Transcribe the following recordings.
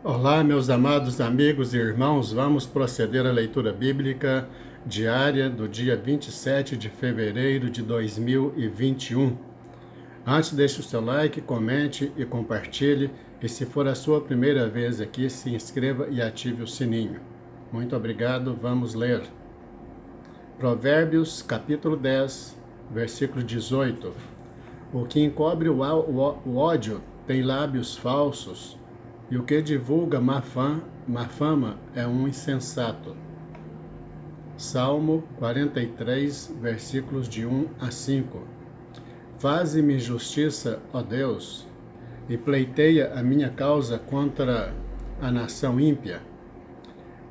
Olá, meus amados amigos e irmãos, vamos proceder à leitura bíblica diária do dia 27 de fevereiro de 2021. Antes, deixe o seu like, comente e compartilhe, e se for a sua primeira vez aqui, se inscreva e ative o sininho. Muito obrigado, vamos ler. Provérbios, capítulo 10, versículo 18. O que encobre o ódio tem lábios falsos, e o que divulga má fama é um insensato. Salmo 43, versículos de 1 a 5. Faze-me justiça, ó Deus, e pleiteia a minha causa contra a nação ímpia.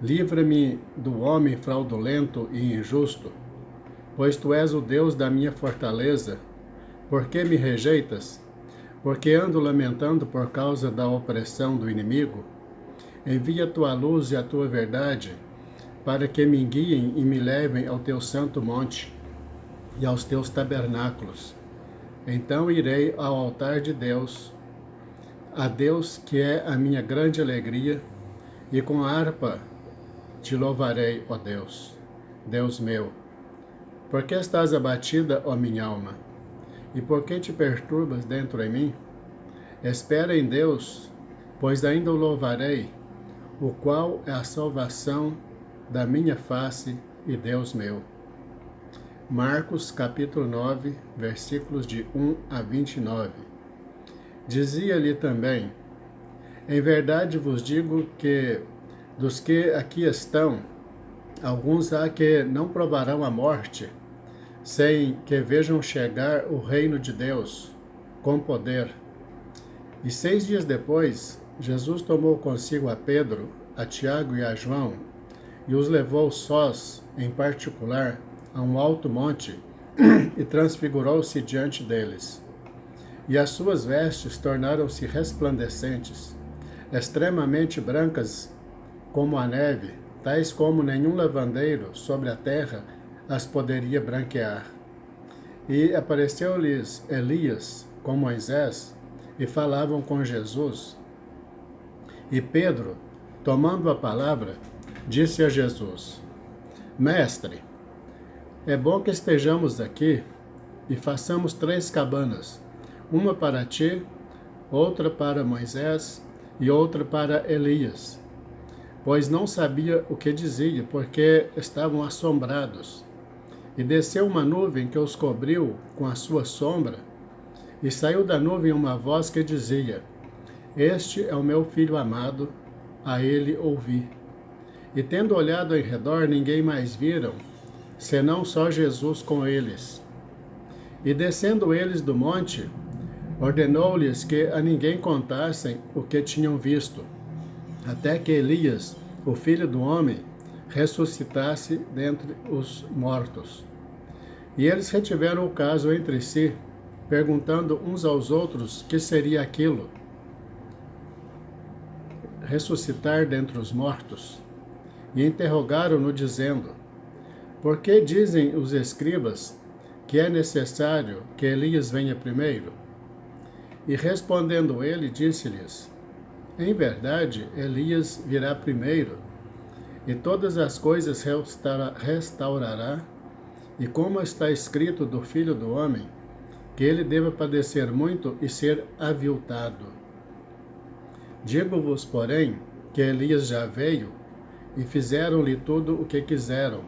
Livra-me do homem fraudulento e injusto, pois tu és o Deus da minha fortaleza. Por que me rejeitas? Porque ando lamentando por causa da opressão do inimigo. Envia a tua luz e a tua verdade, para que me guiem e me levem ao teu santo monte e aos teus tabernáculos. Então irei ao altar de Deus, a Deus que é a minha grande alegria, e com a harpa te louvarei, ó Deus, Deus meu. Por que estás abatida, ó minha alma? E por que te perturbas dentro em mim? Espera em Deus, pois ainda o louvarei, o qual é a salvação da minha face e Deus meu. Marcos capítulo 9, versículos de 1 a 29. Dizia-lhe também: em verdade vos digo que dos que aqui estão, alguns há que não provarão a morte, sem que vejam chegar o reino de Deus com poder. E 6 dias depois, Jesus tomou consigo a Pedro, a Tiago e a João, e os levou sós, em particular, a um alto monte, e transfigurou-se diante deles. E as suas vestes tornaram-se resplandecentes, extremamente brancas como a neve, tais como nenhum lavandeiro sobre a terra as poderia branquear. E apareceu-lhes Elias com Moisés, e falavam com Jesus. E Pedro, tomando a palavra, disse a Jesus: Mestre, é bom que estejamos aqui e façamos 3 cabanas, uma para ti, outra para Moisés e outra para Elias. Pois não sabia o que dizia, porque estavam assombrados. E desceu uma nuvem que os cobriu com a sua sombra, e saiu da nuvem uma voz que dizia: Este é o meu filho amado, a ele ouvi. E tendo olhado em redor, ninguém mais viram, senão só Jesus com eles. E descendo eles do monte, ordenou-lhes que a ninguém contassem o que tinham visto, até que Elias, o filho do homem, ressuscitasse dentre os mortos. E eles retiveram o caso entre si, perguntando uns aos outros que seria aquilo, ressuscitar dentre os mortos. E interrogaram-no, dizendo: Por que dizem os escribas que é necessário que Elias venha primeiro? E respondendo ele, disse-lhes: Em verdade, Elias virá primeiro, e todas as coisas restaurará, e como está escrito do Filho do Homem, que ele deva padecer muito e ser aviltado. Digo-vos, porém, que Elias já veio, e fizeram-lhe tudo o que quiseram,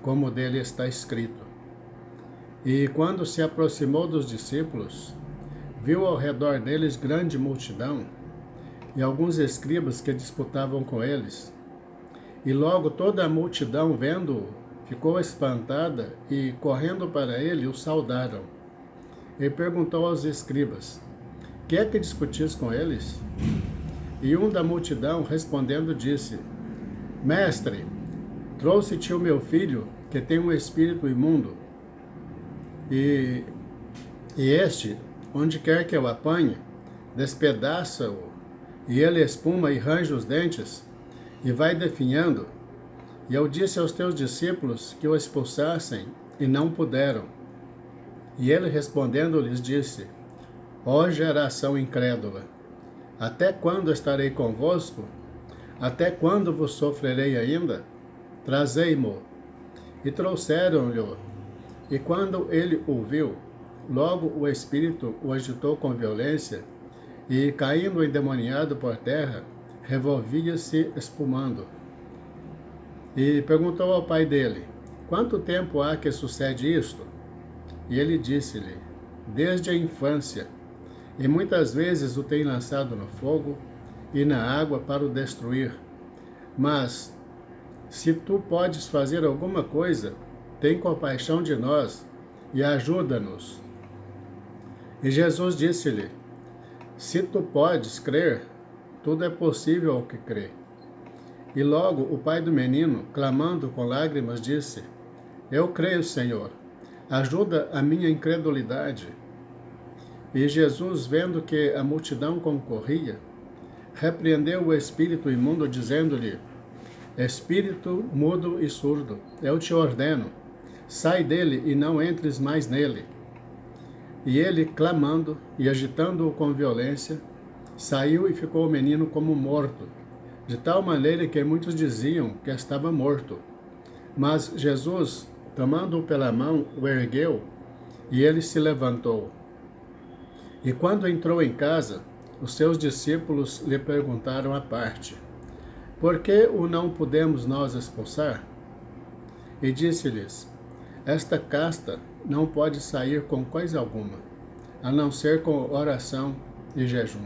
como dele está escrito. E quando se aproximou dos discípulos, viu ao redor deles grande multidão, e alguns escribas que disputavam com eles. E logo toda a multidão, vendo-o, ficou espantada, e, correndo para ele, o saudaram. E perguntou aos escribas: Que é que discutis com eles? E um da multidão, respondendo, disse: Mestre, trouxe-te o meu filho, que tem um espírito imundo. E este, onde quer que eu apanhe, despedaça-o, e ele espuma e range os dentes, e vai definhando. E eu disse aos teus discípulos que o expulsassem, e não puderam. E ele respondendo lhes disse: Ó geração incrédula, até quando estarei convosco? Até quando vos sofrerei ainda? Trazei-mo. E trouxeram-lhe. E quando ele o viu, logo o espírito o agitou com violência, e, caindo endemoniado por terra, revolvia-se espumando. E perguntou ao pai dele: Quanto tempo há que sucede isto? E ele disse-lhe: Desde a infância, e muitas vezes o tem lançado no fogo e na água para o destruir. Mas, se tu podes fazer alguma coisa, tem compaixão de nós e ajuda-nos. E Jesus disse-lhe: Se tu podes crer, tudo é possível ao que crê. E logo o pai do menino, clamando com lágrimas, disse: Eu creio, Senhor, ajuda a minha incredulidade. E Jesus, vendo que a multidão concorria, repreendeu o espírito imundo, dizendo-lhe: Espírito mudo e surdo, eu te ordeno, sai dele e não entres mais nele. E ele, clamando e agitando-o com violência, saiu e ficou o menino como morto, de tal maneira que muitos diziam que estava morto. Mas Jesus, tomando-o pela mão, o ergueu, e ele se levantou. E quando entrou em casa, os seus discípulos lhe perguntaram à parte: Por que o não podemos nós expulsar? E disse-lhes: Esta casta não pode sair com coisa alguma, a não ser com oração e jejum.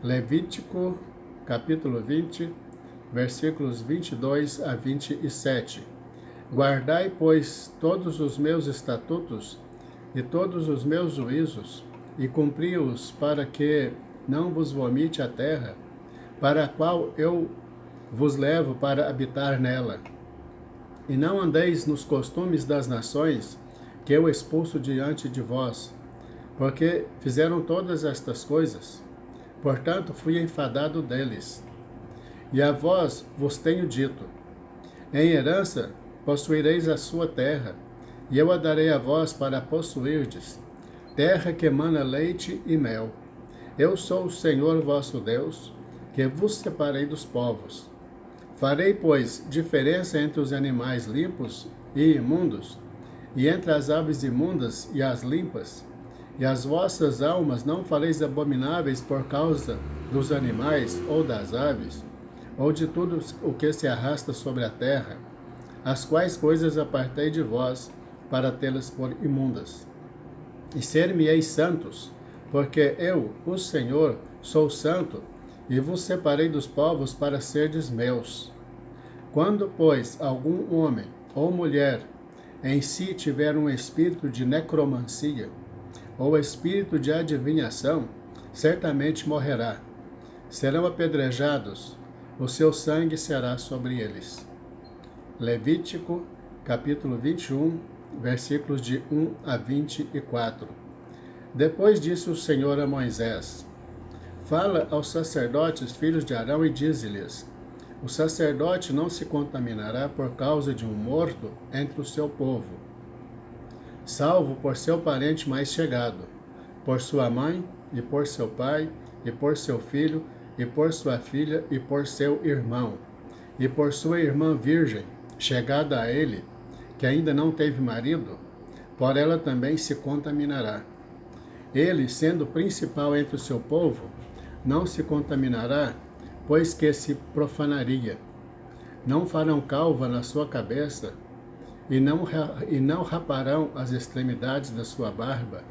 Levítico, capítulo 20, versículos 22 a 27. Guardai, pois, todos os meus estatutos e todos os meus juízos, e cumpri-os, para que não vos vomite a terra, para a qual eu vos levo para habitar nela. E não andeis nos costumes das nações, que eu expulso diante de vós, porque fizeram todas estas coisas. Portanto, fui enfadado deles. E a vós vos tenho dito: em herança possuireis a sua terra, e eu a darei a vós para possuirdes, terra que emana leite e mel. Eu sou o Senhor vosso Deus, que vos separei dos povos. Farei, pois, diferença entre os animais limpos e imundos, e entre as aves imundas e as limpas, e as vossas almas não fareis abomináveis por causa dos animais ou das aves, ou de tudo o que se arrasta sobre a terra, as quais coisas apartei de vós, para tê-las por imundas. E ser-me-eis santos, porque eu, o Senhor, sou santo, e vos separei dos povos para serdes meus. Quando, pois, algum homem ou mulher em si tiver um espírito de necromancia, ou espírito de adivinhação, certamente morrerá. Serão apedrejados, o seu sangue será sobre eles. Levítico, capítulo 21, versículos de 1 a 24. Depois disse o Senhor a Moisés: Fala aos sacerdotes, filhos de Arão, e dize-lhes: O sacerdote não se contaminará por causa de um morto entre o seu povo, salvo por seu parente mais chegado, por sua mãe, e por seu pai, e por seu filho, e por sua filha, e por seu irmão, e por sua irmã virgem, chegada a ele, que ainda não teve marido, por ela também se contaminará. Ele, sendo principal entre o seu povo, não se contaminará, pois que se profanaria. Não farão calva na sua cabeça, e não raparão as extremidades da sua barba,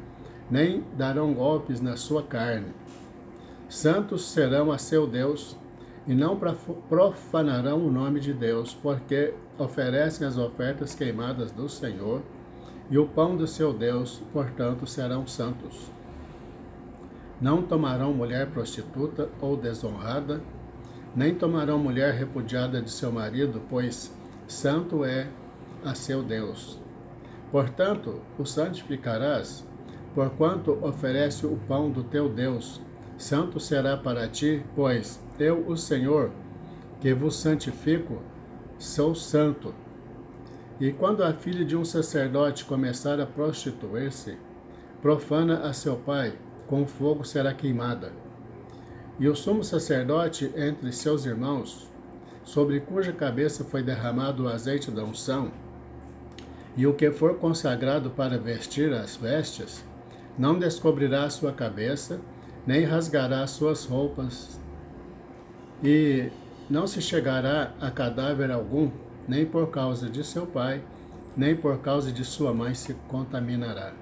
nem darão golpes na sua carne. Santos serão a seu Deus, e não profanarão o nome de Deus, porque oferecem as ofertas queimadas do Senhor, e o pão do seu Deus, portanto, serão santos. Não tomarão mulher prostituta ou desonrada, nem tomarão mulher repudiada de seu marido, pois santo é a seu Deus. Portanto, o santificarás, porquanto oferece o pão do teu Deus. Santo será para ti, pois eu, o Senhor, que vos santifico, sou santo. E quando a filha de um sacerdote começar a prostituir-se, profana a seu pai, com fogo será queimada. E o sumo sacerdote entre seus irmãos, sobre cuja cabeça foi derramado o azeite da unção, e o que for consagrado para vestir as vestes, não descobrirá a sua cabeça, nem rasgará as suas roupas, e não se chegará a cadáver algum, nem por causa de seu pai, nem por causa de sua mãe se contaminará.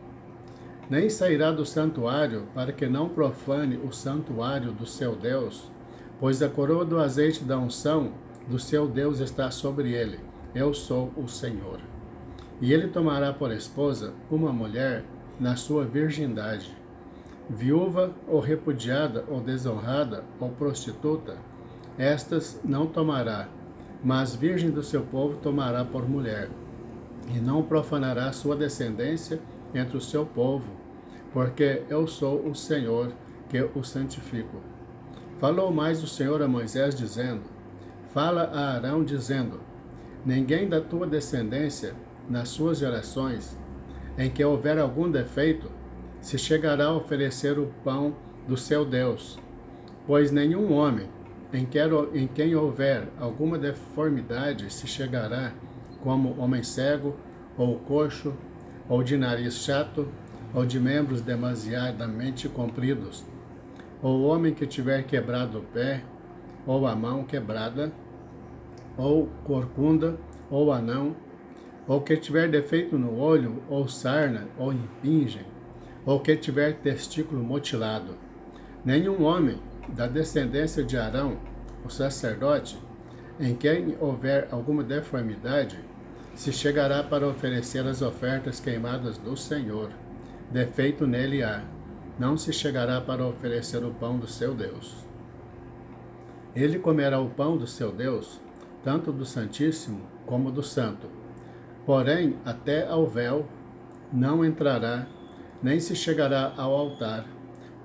Nem sairá do santuário, para que não profane o santuário do seu Deus, pois a coroa do azeite da unção do seu Deus está sobre ele. Eu sou o Senhor. E ele tomará por esposa uma mulher na sua virgindade, viúva ou repudiada ou desonrada ou prostituta, estas não tomará, mas virgem do seu povo tomará por mulher, e não profanará sua descendência entre o seu povo, porque eu sou o Senhor que o santifico. Falou mais o Senhor a Moisés, dizendo: Fala a Arão, dizendo: Ninguém da tua descendência, nas suas gerações, em que houver algum defeito, se chegará a oferecer o pão do seu Deus, pois nenhum homem, em quem houver alguma deformidade, se chegará, como homem cego, ou coxo, ou de nariz chato, ou de membros demasiadamente compridos, ou homem que tiver quebrado o pé, ou a mão quebrada, ou corcunda, ou anão, ou que tiver defeito no olho, ou sarna, ou impingem, ou que tiver testículo mutilado. Nenhum homem da descendência de Arão, o sacerdote, em quem houver alguma deformidade, se chegará para oferecer as ofertas queimadas do Senhor. Defeito nele há, não se chegará para oferecer o pão do seu Deus. Ele comerá o pão do seu Deus, tanto do Santíssimo como do Santo. Porém, até ao véu não entrará, nem se chegará ao altar,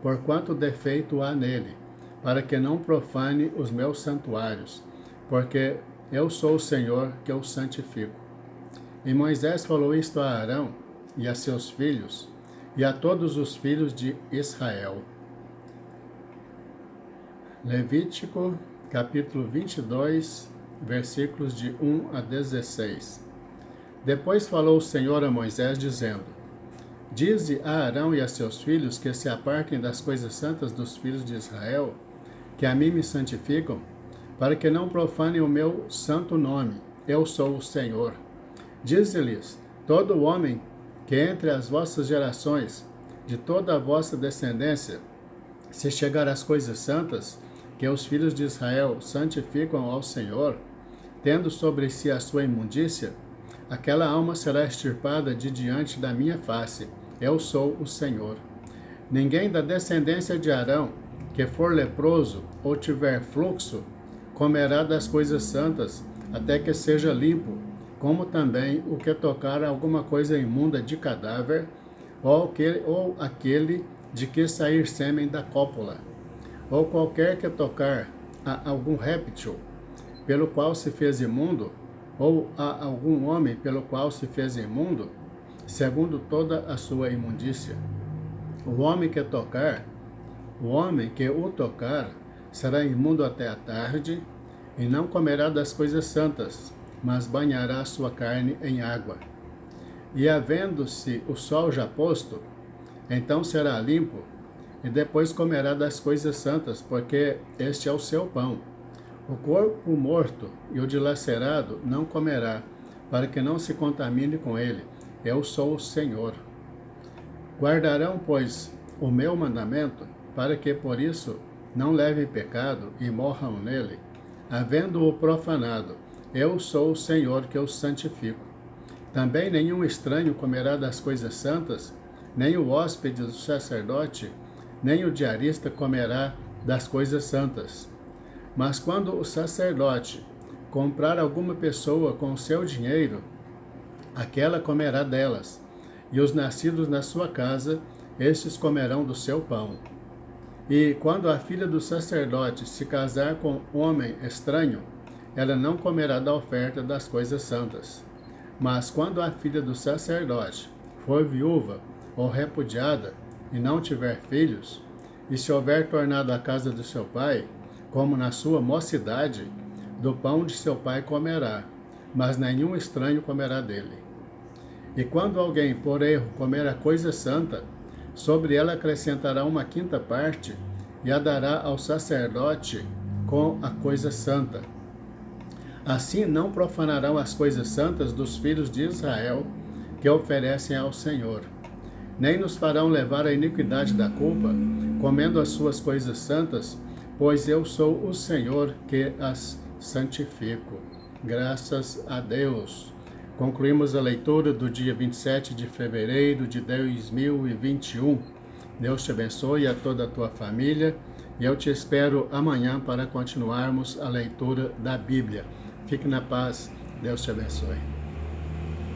porquanto defeito há nele, para que não profane os meus santuários, porque eu sou o Senhor que o santifico. E Moisés falou isto a Arão e a seus filhos, e a todos os filhos de Israel. Levítico, capítulo 22, versículos de 1 a 16. Depois falou o Senhor a Moisés, dizendo: Dize a Arão e a seus filhos que se apartem das coisas santas dos filhos de Israel, que a mim me santificam, para que não profanem o meu santo nome. Eu sou o Senhor. Dize-lhes: todo homem que entre as vossas gerações, de toda a vossa descendência, se chegar às coisas santas, que os filhos de Israel santificam ao Senhor, tendo sobre si a sua imundícia, aquela alma será extirpada de diante da minha face. Eu sou o Senhor. Ninguém da descendência de Arão, que for leproso ou tiver fluxo, comerá das coisas santas, até que seja limpo, como também o que tocar alguma coisa imunda de cadáver, ou aquele de que sair sêmen da cópula, ou qualquer que tocar a algum réptil, pelo qual se fez imundo, ou a algum homem pelo qual se fez imundo, segundo toda a sua imundícia. O homem que o tocar, será imundo até a tarde, e não comerá das coisas santas, mas banhará a sua carne em água. E havendo-se o sol já posto, então será limpo, e depois comerá das coisas santas, porque este é o seu pão. O corpo morto e o dilacerado não comerá, para que não se contamine com ele. Eu sou o Senhor. Guardarão, pois, o meu mandamento, para que por isso não levem pecado e morram nele, havendo-o profanado. Eu sou o Senhor que os santifico. Também nenhum estranho comerá das coisas santas, nem o hóspede do sacerdote, nem o diarista comerá das coisas santas. Mas quando o sacerdote comprar alguma pessoa com o seu dinheiro, aquela comerá delas, e os nascidos na sua casa, estes comerão do seu pão. E quando a filha do sacerdote se casar com homem estranho, ela não comerá da oferta das coisas santas. Mas quando a filha do sacerdote for viúva ou repudiada e não tiver filhos, E se houver tornado a casa do seu pai, como na sua mocidade, do pão de seu pai comerá, mas nenhum estranho comerá dele. E quando alguém, por erro, comer a coisa santa, sobre ela acrescentará uma quinta parte e a dará ao sacerdote com a coisa santa. Assim não profanarão as coisas santas dos filhos de Israel, que oferecem ao Senhor. Nem nos farão levar a iniquidade da culpa, comendo as suas coisas santas, pois eu sou o Senhor que as santifico. Graças a Deus. Concluímos a leitura do dia 27 de fevereiro de 2021. Deus te abençoe a toda a tua família e eu te espero amanhã para continuarmos a leitura da Bíblia. Fique na paz. Deus te abençoe.